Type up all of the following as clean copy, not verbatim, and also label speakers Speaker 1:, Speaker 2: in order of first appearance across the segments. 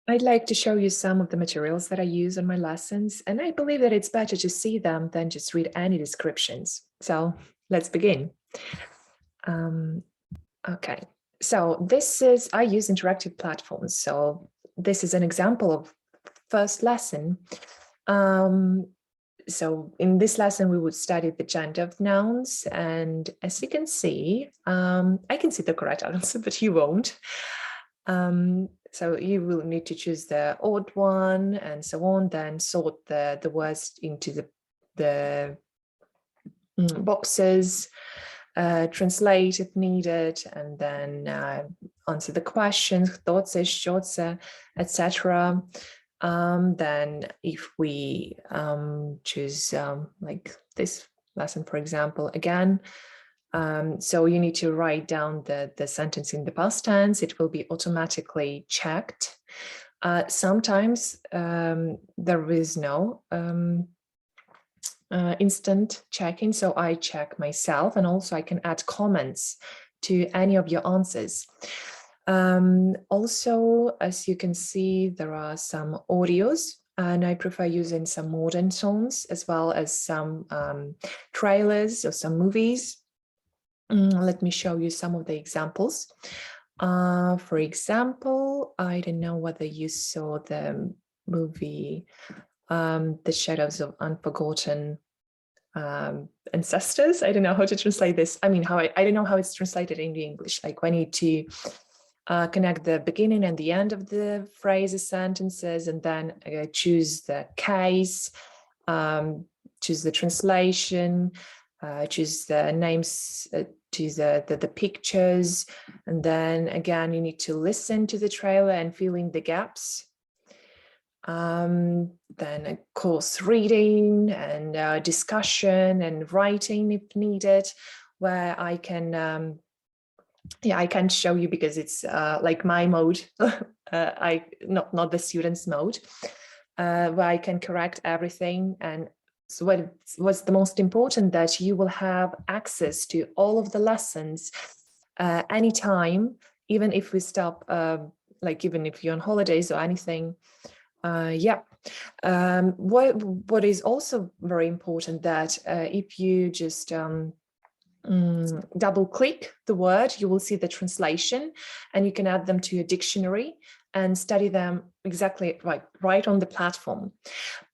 Speaker 1: I'd like to show you some of the materials that I use in my lessons, and I believe that it's better to see them than just read any descriptions. So let's begin. Um, okay, so I use interactive platforms. So this is an example of first lesson. Um, so in this lesson, we would study the gender of nouns. And as you can see, I can see the correct answer, but you won't. So you will need to choose the odd one and so on, then sort the words into the boxes, translate if needed, and then answer the questions, kto chce, etc. Then if we choose like this lesson, for example, again, so you need to write down the sentence in the past tense. It will be automatically checked. Sometimes there is no instant checking, so I check myself, and also I can add comments to any of your answers. Also, as you can see, there are some audios, and I prefer using some modern songs as well as some trailers or some movies. Let me show you some of the examples. For example, I don't know whether you saw the movie The Shadows of Unforgotten Ancestors. I don't know how to translate this. I mean, I don't know how it's translated in the English. Like, we need to connect the beginning and the end of the phrases, sentences, and then choose the case, choose the translation, choose the names, choose the pictures, and then again you need to listen to the trailer and fill in the gaps. Then of course reading and discussion and writing if needed, where I can I can't show you because it's like my mode, not the student's mode, where I can correct everything. And so what's the most important, that you will have access to all of the lessons anytime, even if we stop, like even if you're on holidays or anything. What is also very important, that if you just double click the word, you will see the translation, and you can add them to your dictionary and study them exactly right on the platform.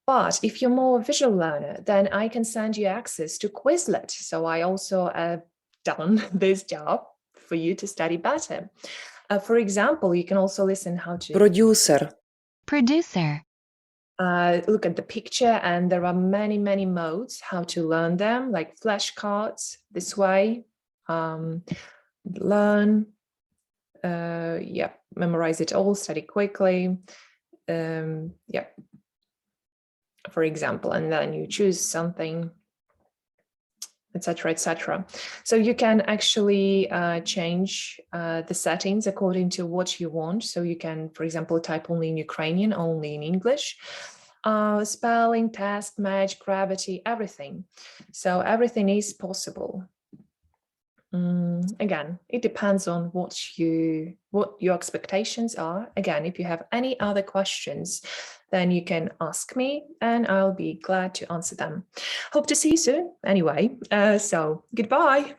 Speaker 1: But if you're more a visual learner, then I can send you access to Quizlet. So I also done this job for you to study better. For example, you can also listen how to
Speaker 2: Продюсер.
Speaker 3: Producer.
Speaker 1: look at the picture, and there are many modes how to learn them, like flashcards this way. Learn, memorize it all, study quickly, for example, and then you choose something, etc. So you can actually change the settings according to what you want. So you can, for example, type only in Ukrainian, only in English, spelling, test, match, gravity, everything. So everything is possible. Again, it depends on what your expectations are. Again, if you have any other questions, then you can ask me and I'll be glad to answer them. Hope to see you soon anyway. So goodbye.